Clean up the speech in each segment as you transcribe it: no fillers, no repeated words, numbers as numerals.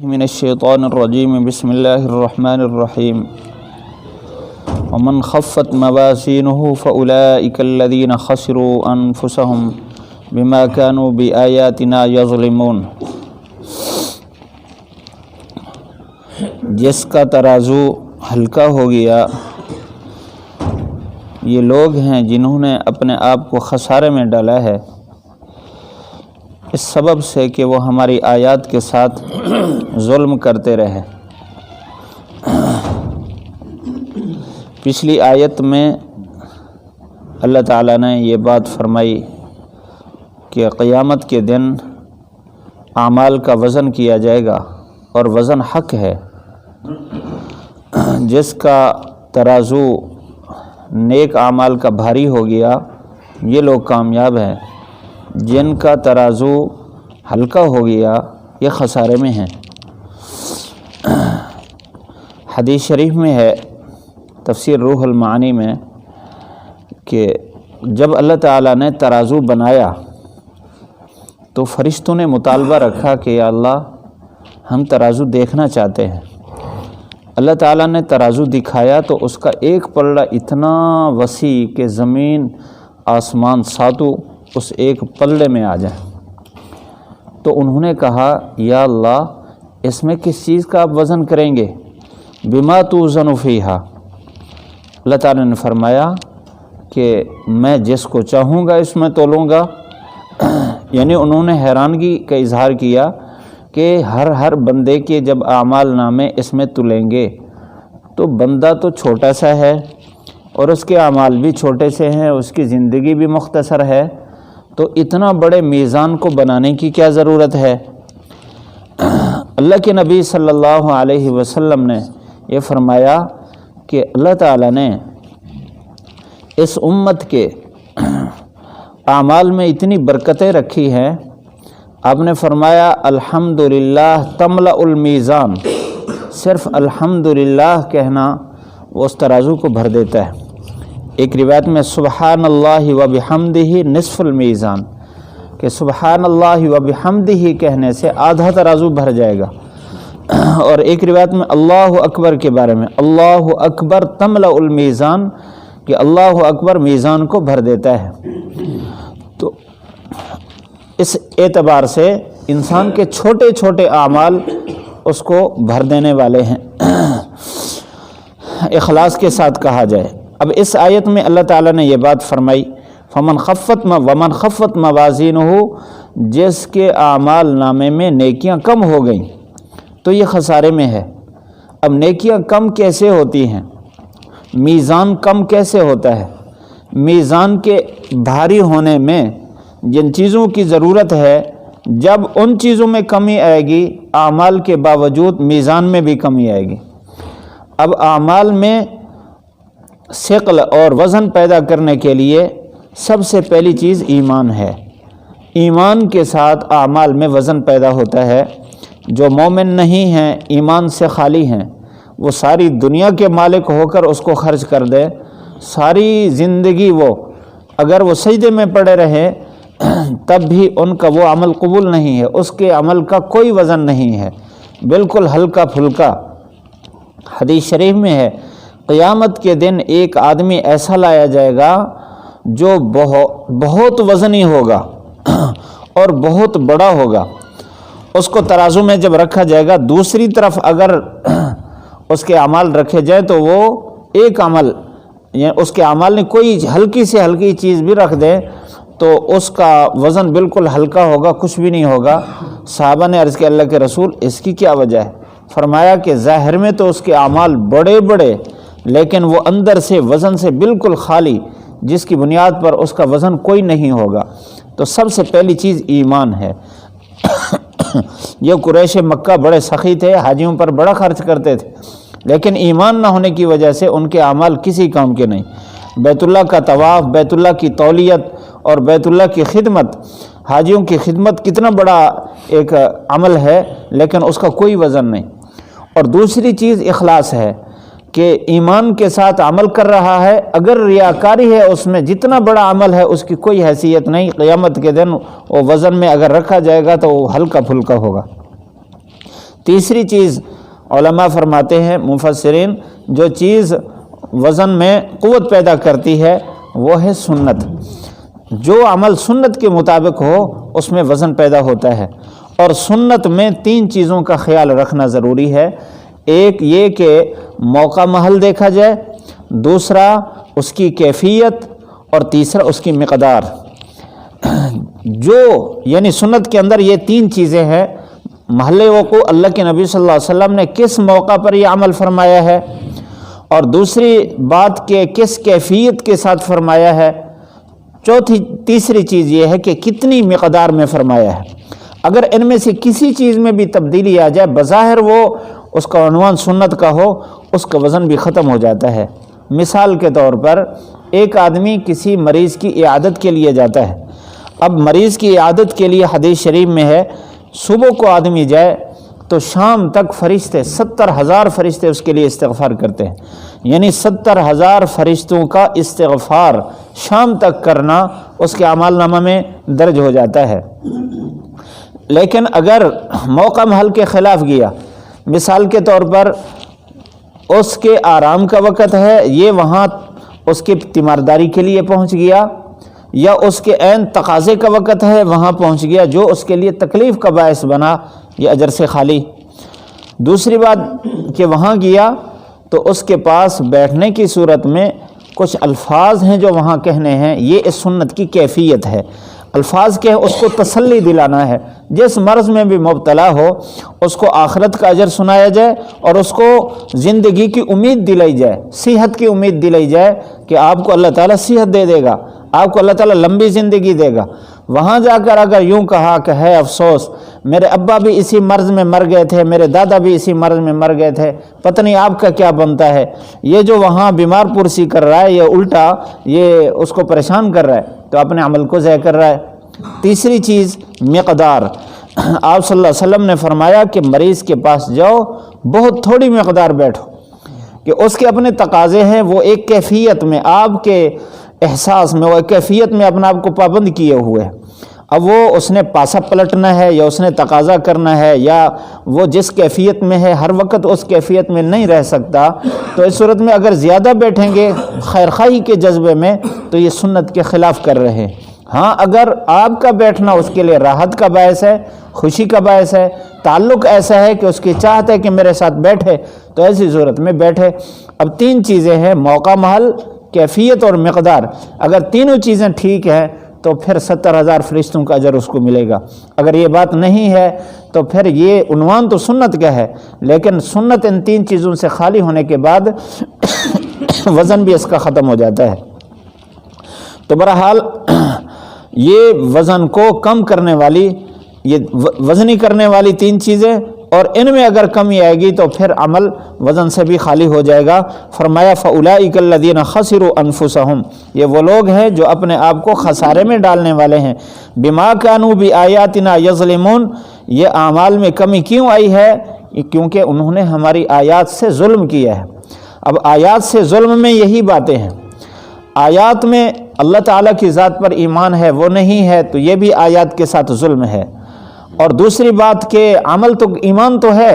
من الشیطان الرجیم بسم اللہ الرحمن الرحیم ومن خفت موازینہ فأولئک الذین خسروا انفسهم بما كانوا بآیاتنا یظلمون۔ جس کا ترازو ہلکا ہو گیا، یہ لوگ ہیں جنہوں نے اپنے آپ کو خسارے میں ڈالا ہے اس سبب سے کہ وہ ہماری آیات کے ساتھ ظلم کرتے رہے۔ پچھلی آیت میں اللہ تعالیٰ نے یہ بات فرمائی کہ قیامت کے دن اعمال کا وزن کیا جائے گا اور وزن حق ہے۔ جس کا ترازو نیک اعمال کا بھاری ہو گیا یہ لوگ کامیاب ہیں، جن کا ترازو ہلکا ہو گیا یہ خسارے میں ہیں۔ حدیث شریف میں ہے تفسیر روح المعانی میں کہ جب اللہ تعالیٰ نے ترازو بنایا تو فرشتوں نے مطالبہ رکھا کہ یا اللہ ہم ترازو دیکھنا چاہتے ہیں۔ اللہ تعالیٰ نے ترازو دکھایا تو اس کا ایک پلڑا اتنا وسیع کہ زمین آسمان ساتوں اس ایک پلڑے میں آ جائیں۔ تو انہوں نے کہا یا اللہ اس میں کس چیز کا آپ وزن کریں گے؟ بما توزن فیہا۔ اللہ تعالیٰ نے فرمایا کہ میں جس کو چاہوں گا اس میں تولوں گا۔ یعنی انہوں نے حیرانگی کا اظہار کیا کہ ہر بندے کے جب اعمال نامے اس میں تلیں گے تو بندہ تو چھوٹا سا ہے اور اس کے اعمال بھی چھوٹے سے ہیں، اس کی زندگی بھی مختصر ہے، تو اتنا بڑے میزان کو بنانے کی کیا ضرورت ہے؟ اللہ کے نبی صلی اللہ علیہ وسلم نے یہ فرمایا کہ اللہ تعالیٰ نے اس امت کے اعمال میں اتنی برکتیں رکھی ہیں۔ آپ نے فرمایا الحمدللہ تملأ المیزان، صرف الحمدللہ کہنا وہ اس ترازو کو بھر دیتا ہے۔ ایک روایت میں سبحان اللہ و بحمدہ نصف المیزان، کہ سبحان اللہ و بحمدہ کہنے سے آدھا ترازو بھر جائے گا۔ اور ایک روایت میں اللہ اکبر کے بارے میں اللہ اکبر تملأ المیزان، کہ اللہ اکبر میزان کو بھر دیتا ہے۔ تو اس اعتبار سے انسان کے چھوٹے چھوٹے اعمال اس کو بھر دینے والے ہیں، اخلاص کے ساتھ کہا جائے۔ اب اس آیت میں اللہ تعالیٰ نے یہ بات فرمائی ومن خفت موازینہ، جس کے اعمال نامے میں نیکیاں کم ہو گئیں تو یہ خسارے میں ہے۔ اب نیکیاں کم کیسے ہوتی ہیں؟ میزان کم کیسے ہوتا ہے؟ میزان کے بھاری ہونے میں جن چیزوں کی ضرورت ہے، جب ان چیزوں میں کمی آئے گی اعمال کے باوجود میزان میں بھی کمی آئے گی۔ اب اعمال میں ثقل اور وزن پیدا کرنے کے لیے سب سے پہلی چیز ایمان ہے۔ ایمان کے ساتھ اعمال میں وزن پیدا ہوتا ہے۔ جو مومن نہیں ہیں، ایمان سے خالی ہیں، وہ ساری دنیا کے مالک ہو کر اس کو خرچ کر دے، ساری زندگی وہ اگر وہ سجدے میں پڑے رہے تب بھی ان کا وہ عمل قبول نہیں ہے، اس کے عمل کا کوئی وزن نہیں ہے، بالکل ہلکا پھلکا۔ حدیث شریف میں ہے قیامت کے دن ایک آدمی ایسا لایا جائے گا جو بہت وزنی ہوگا اور بہت بڑا ہوگا۔ اس کو ترازو میں جب رکھا جائے گا، دوسری طرف اگر اس کے اعمال رکھے جائیں تو وہ ایک عمل، یعنی اس کے اعمال نے کوئی ہلکی سے ہلکی چیز بھی رکھ دے تو اس کا وزن بالکل ہلکا ہوگا، کچھ بھی نہیں ہوگا۔ صحابہ نے عرض کیا اللہ کے رسول اس کی کیا وجہ ہے؟ فرمایا کہ ظاہر میں تو اس کے اعمال بڑے بڑے، لیکن وہ اندر سے وزن سے بالکل خالی، جس کی بنیاد پر اس کا وزن کوئی نہیں ہوگا۔ تو سب سے پہلی چیز ایمان ہے۔ یہ قریش مکہ بڑے سخی تھے، حاجیوں پر بڑا خرچ کرتے تھے، لیکن ایمان نہ ہونے کی وجہ سے ان کے اعمال کسی کام کے نہیں۔ بیت اللہ کا طواف، بیت اللہ کی تولیت اور بیت اللہ کی خدمت، حاجیوں کی خدمت کتنا بڑا ایک عمل ہے، لیکن اس کا کوئی وزن نہیں۔ اور دوسری چیز اخلاص ہے کہ ایمان کے ساتھ عمل کر رہا ہے، اگر ریاکاری ہے اس میں جتنا بڑا عمل ہے اس کی کوئی حیثیت نہیں، قیامت کے دن وہ وزن میں اگر رکھا جائے گا تو وہ ہلکا پھلکا ہوگا۔ تیسری چیز علماء فرماتے ہیں مفسرین، جو چیز وزن میں قوت پیدا کرتی ہے وہ ہے سنت۔ جو عمل سنت کے مطابق ہو اس میں وزن پیدا ہوتا ہے، اور سنت میں 3 چیزوں کا خیال رکھنا ضروری ہے۔ ایک یہ کہ موقع محل دیکھا جائے، دوسرا اس کی کیفیت، اور تیسرا اس کی مقدار۔ جو یعنی سنت کے اندر یہ 3 چیزیں ہیں، محل وقوع، اللہ کے نبی صلی اللہ علیہ وسلم نے کس موقع پر یہ عمل فرمایا ہے، اور دوسری بات کہ کس کیفیت کے ساتھ فرمایا ہے، تیسری چیز یہ ہے کہ کتنی مقدار میں فرمایا ہے۔ اگر ان میں سے کسی چیز میں بھی تبدیلی آ جائے، بظاہر وہ اس کا عنوان سنت کا ہو، اس کا وزن بھی ختم ہو جاتا ہے۔ مثال کے طور پر ایک آدمی کسی مریض کی عیادت کے لیے جاتا ہے۔ اب مریض کی عیادت کے لیے حدیث شریف میں ہے صبح کو آدمی جائے تو شام تک فرشتے 70,000 فرشتے اس کے لیے استغفار کرتے ہیں، یعنی 70,000 فرشتوں کا استغفار شام تک کرنا اس کے اعمال نامہ میں درج ہو جاتا ہے۔ لیکن اگر موقع محل کے خلاف گیا، مثال کے طور پر اس کے آرام کا وقت ہے، یہ وہاں اس کی تیمارداری کے لیے پہنچ گیا، یا اس کے عین تقاضے کا وقت ہے وہاں پہنچ گیا جو اس کے لیے تکلیف کا باعث بنا، یہ اجر سے خالی۔ دوسری بات کہ وہاں گیا تو اس کے پاس بیٹھنے کی صورت میں کچھ الفاظ ہیں جو وہاں کہنے ہیں، یہ اس سنت کی کیفیت ہے۔ الفاظ کے اس کو تسلی دلانا ہے، جس مرض میں بھی مبتلا ہو اس کو آخرت کا اجر سنایا جائے، اور اس کو زندگی کی امید دلائی جائے، صحت کی امید دلائی جائے کہ آپ کو اللہ تعالیٰ صحت دے دے گا، آپ کو اللہ تعالیٰ لمبی زندگی دے گا۔ وہاں جا کر اگر یوں کہا کہ ہے افسوس، میرے ابا بھی اسی مرض میں مر گئے تھے، میرے دادا بھی اسی مرض میں مر گئے تھے، پتہ نہیں آپ کا کیا بنتا ہے، یہ جو وہاں بیمار پرسی کر رہا ہے یہ الٹا یہ اس کو پریشان کر رہا ہے، تو اپنے عمل کو ضائع کر رہا ہے۔ تیسری چیز مقدار، آپ صلی اللہ علیہ وسلم نے فرمایا کہ مریض کے پاس جاؤ، بہت تھوڑی مقدار بیٹھو، کہ اس کے اپنے تقاضے ہیں، وہ ایک کیفیت میں آپ کے احساس میں، وہ کیفیت میں اپنا آپ کو پابند کیے ہوئے ہیں۔ اب وہ اس نے پاسا پلٹنا ہے، یا اس نے تقاضا کرنا ہے، یا وہ جس کیفیت میں ہے ہر وقت اس کیفیت میں نہیں رہ سکتا، تو اس صورت میں اگر زیادہ بیٹھیں گے خیرخواہی کے جذبے میں تو یہ سنت کے خلاف کر رہے ہیں۔ ہاں اگر آپ کا بیٹھنا اس کے لیے راحت کا باعث ہے، خوشی کا باعث ہے، تعلق ایسا ہے کہ اس کی چاہت ہے کہ میرے ساتھ بیٹھے، تو ایسی صورت میں بیٹھے۔ اب 3 چیزیں ہیں، موقع محل، کیفیت اور مقدار۔ اگر تینوں چیزیں ٹھیک ہیں تو پھر 70,000 فرشتوں کا اجر اس کو ملے گا۔ اگر یہ بات نہیں ہے تو پھر یہ عنوان تو سنت کا ہے، لیکن سنت ان 3 چیزوں سے خالی ہونے کے بعد وزن بھی اس کا ختم ہو جاتا ہے۔ تو بہرحال یہ وزن کو کم کرنے والی، یہ وزنی کرنے والی 3 چیزیں، اور ان میں اگر کمی آئے گی تو پھر عمل وزن سے بھی خالی ہو جائے گا۔ فرمایا فَأُولَٰئِكَ الَّذِينَ خَسِرُوا أَنفُسَهُمْ، یہ وہ لوگ ہیں جو اپنے آپ کو خسارے میں ڈالنے والے ہیں۔ بِمَا كَانُوا بِآيَاتِنَا يَظْلِمُونَ، یہ اعمال میں کمی کیوں آئی ہے؟ کیونکہ انہوں نے ہماری آیات سے ظلم کیا ہے۔ اب آیات سے ظلم میں یہی باتیں ہیں، آیات میں اللہ تعالیٰ کی ذات پر ایمان ہے وہ نہیں ہے تو یہ بھی آیات کے ساتھ ظلم ہے، اور دوسری بات کہ عمل تو ایمان تو ہے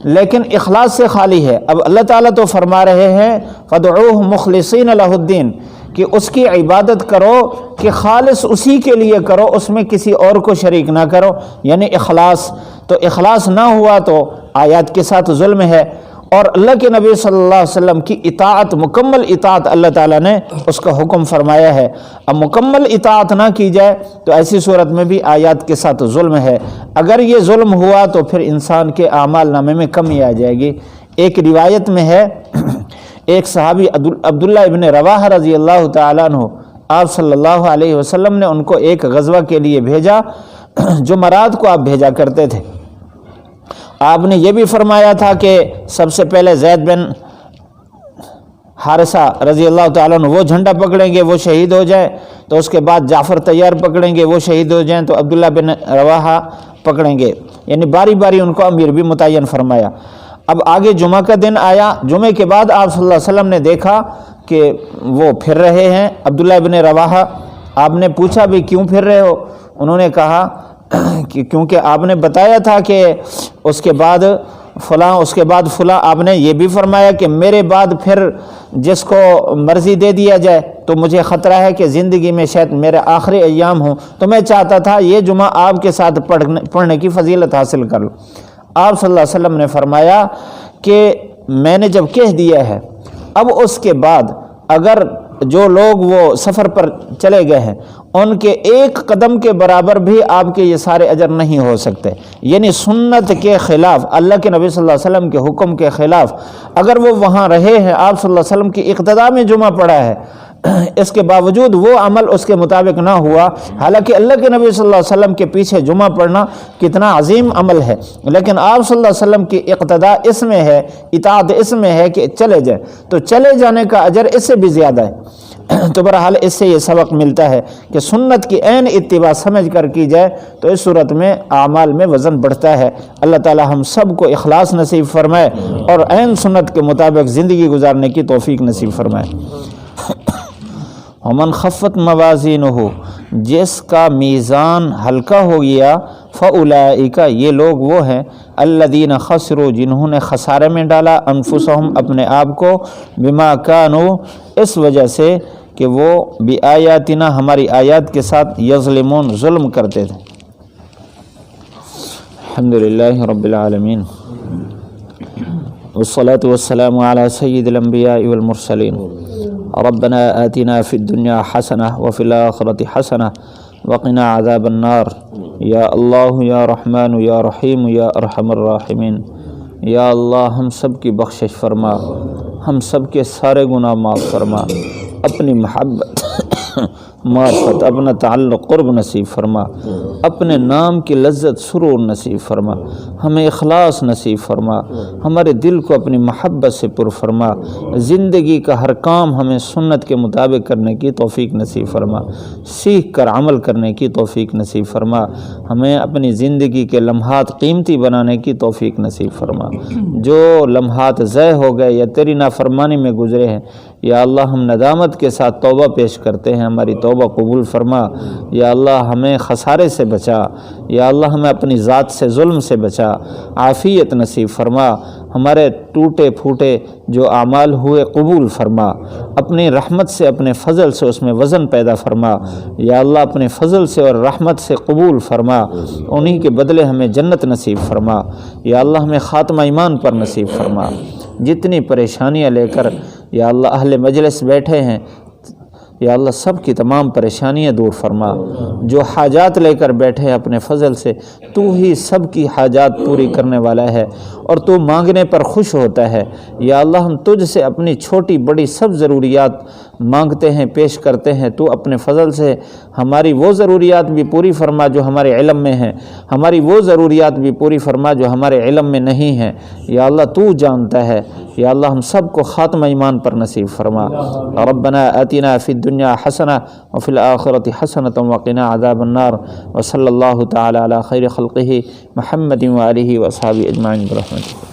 لیکن اخلاص سے خالی ہے۔ اب اللہ تعالیٰ تو فرما رہے ہیں فَادْعُوهُ مُخْلِصِينَ لَهُ الدِّينَ، کہ اس کی عبادت کرو کہ خالص اسی کے لیے کرو، اس میں کسی اور کو شریک نہ کرو، یعنی اخلاص۔ تو اخلاص نہ ہوا تو آیات کے ساتھ ظلم ہے، اور اللہ کے نبی صلی اللہ علیہ وسلم کی اطاعت، مکمل اطاعت اللہ تعالیٰ نے اس کا حکم فرمایا ہے۔ اب مکمل اطاعت نہ کی جائے تو ایسی صورت میں بھی آیات کے ساتھ ظلم ہے۔ اگر یہ ظلم ہوا تو پھر انسان کے اعمال نامے میں کمی آ جائے گی۔ ایک روایت میں ہے، ایک صحابی عبداللہ ابن رواحہ رضی اللہ تعالیٰ عنہ، آپ صلی اللہ علیہ وسلم نے ان کو ایک غزوہ کے لیے بھیجا، جمعرات کو آپ بھیجا کرتے تھے۔ آپ نے یہ بھی فرمایا تھا کہ سب سے پہلے زید بن حارثہ رضی اللہ تعالیٰ عنہ وہ جھنڈا پکڑیں گے، وہ شہید ہو جائیں، تو اس کے بعد جعفر طیار پکڑیں گے، وہ شہید ہو جائیں، تو عبداللہ بن رواحہ پکڑیں گے، یعنی باری باری ان کو امیر بھی متعین فرمایا۔ اب آگے جمعہ کا دن آیا، جمعے کے بعد آپ صلی اللہ علیہ وسلم نے دیکھا کہ وہ پھر رہے ہیں عبداللہ بن رواحہ۔ آپ نے پوچھا بھی کیوں پھر رہے ہو؟ انہوں نے کہا کیونکہ آپ نے بتایا تھا کہ اس کے بعد فلاں، اس کے بعد فلاں، آپ نے یہ بھی فرمایا کہ میرے بعد پھر جس کو مرضی دے دیا جائے، تو مجھے خطرہ ہے کہ زندگی میں شاید میرے آخری ایام ہوں، تو میں چاہتا تھا یہ جمعہ آپ کے ساتھ پڑھنے کی فضیلت حاصل کر لوں۔ آپ صلی اللہ علیہ وسلم نے فرمایا کہ میں نے جب کہہ دیا ہے، اب اس کے بعد اگر جو لوگ وہ سفر پر چلے گئے ہیں ان کے ایک قدم کے برابر بھی آپ کے یہ سارے اجر نہیں ہو سکتے، یعنی سنت کے خلاف، اللہ کے نبی صلی اللہ علیہ وسلم کے حکم کے خلاف اگر وہ وہاں رہے ہیں، آپ صلی اللہ علیہ وسلم کی اقتداء میں جمعہ پڑھا ہے، اس کے باوجود وہ عمل اس کے مطابق نہ ہوا، حالانکہ اللہ کے نبی صلی اللہ علیہ وسلم کے پیچھے جمعہ پڑھنا کتنا عظیم عمل ہے، لیکن آپ صلی اللہ علیہ وسلم کی اقتداء اس میں ہے، اطاعت اس میں ہے کہ چلے جائیں، تو چلے جانے کا اجر اس سے بھی زیادہ ہے۔ تو بہرحال اس سے یہ سبق ملتا ہے کہ سنت کی عین اتباع سمجھ کر کی جائے تو اس صورت میں اعمال میں وزن بڑھتا ہے۔ اللہ تعالی ہم سب کو اخلاص نصیب فرمائے اور عین سنت کے مطابق زندگی گزارنے کی توفیق نصیب فرمائے۔ ومن خفت موازینہ، جس کا میزان ہلکا ہو گیا، فاولئک، یہ لوگ وہ ہیں الذین خسروا، جنہوں نے خسارے میں ڈالا، انفسہم، اپنے آپ کو، بما کانوا، اس وجہ سے کہ وہ بآیاتنا، ہماری آیات کے ساتھ، یظلمون، ظلم کرتے تھے۔ الحمدللہ رب العالمین، والصلاة والسلام علی سید الانبیاء والمرسلین۔ ربنا آتنا فی الدنیا حسنہ وفی الآخرۃ حسنہ وقنا عذاب النار۔ یا اللہ یا رحمن یا رحیم یا ارحم الراحمین، یا اللہ ہم سب کی بخشش فرما، ہم سب کے سارے گناہ معاف فرما، اپنی محبت معرفت، اپنا تعلق قرب نصیب فرما، اپنے نام کی لذت سرور نصیب فرما، ہمیں اخلاص نصیب فرما، ہمارے دل کو اپنی محبت سے پر فرما، زندگی کا ہر کام ہمیں سنت کے مطابق کرنے کی توفیق نصیب فرما، سیکھ کر عمل کرنے کی توفیق نصیب فرما، ہمیں اپنی زندگی کے لمحات قیمتی بنانے کی توفیق نصیب فرما، جو لمحات ضائع ہو گئے یا تیری نافرمانی میں گزرے ہیں، یا اللہ ہم ندامت کے ساتھ توبہ پیش کرتے ہیں، ہماری توبہ قبول فرما، یا اللہ ہمیں خسارے سے بچا، یا اللہ ہمیں اپنی ذات سے ظلم سے بچا، عافیت نصیب فرما، ہمارے ٹوٹے پھوٹے جو اعمال ہوئے قبول فرما، اپنی رحمت سے، اپنے فضل سے اس میں وزن پیدا فرما، یا اللہ اپنے فضل سے اور رحمت سے قبول فرما، انہی کے بدلے ہمیں جنت نصیب فرما، یا اللہ ہمیں خاتمہ ایمان پر نصیب فرما۔ جتنی پریشانیاں لے کر یا اللہ اہل مجلس بیٹھے ہیں، یا اللہ سب کی تمام پریشانیاں دور فرما، جو حاجات لے کر بیٹھے ہیں اپنے فضل سے تو ہی سب کی حاجات پوری کرنے والا ہے اور تو مانگنے پر خوش ہوتا ہے، یا اللہ ہم تجھ سے اپنی چھوٹی بڑی سب ضروریات مانگتے ہیں، پیش کرتے ہیں، تو اپنے فضل سے ہماری وہ ضروریات بھی پوری فرما جو ہمارے علم میں ہیں، ہماری وہ ضروریات بھی پوری فرما جو ہمارے علم میں نہیں ہیں، یا اللہ تو جانتا ہے، یا اللہ ہم سب کو خاتمہ ایمان پر نصیب فرما۔ ربنا آتنا فی الدنیا حسنہ وفی الآخرۃ حسنۃ وقنا عذاب النار، وصلی اللہ تعالی علی خیر خلقہ محمد وآلہ وصحبہ اجمعین برحمتہ۔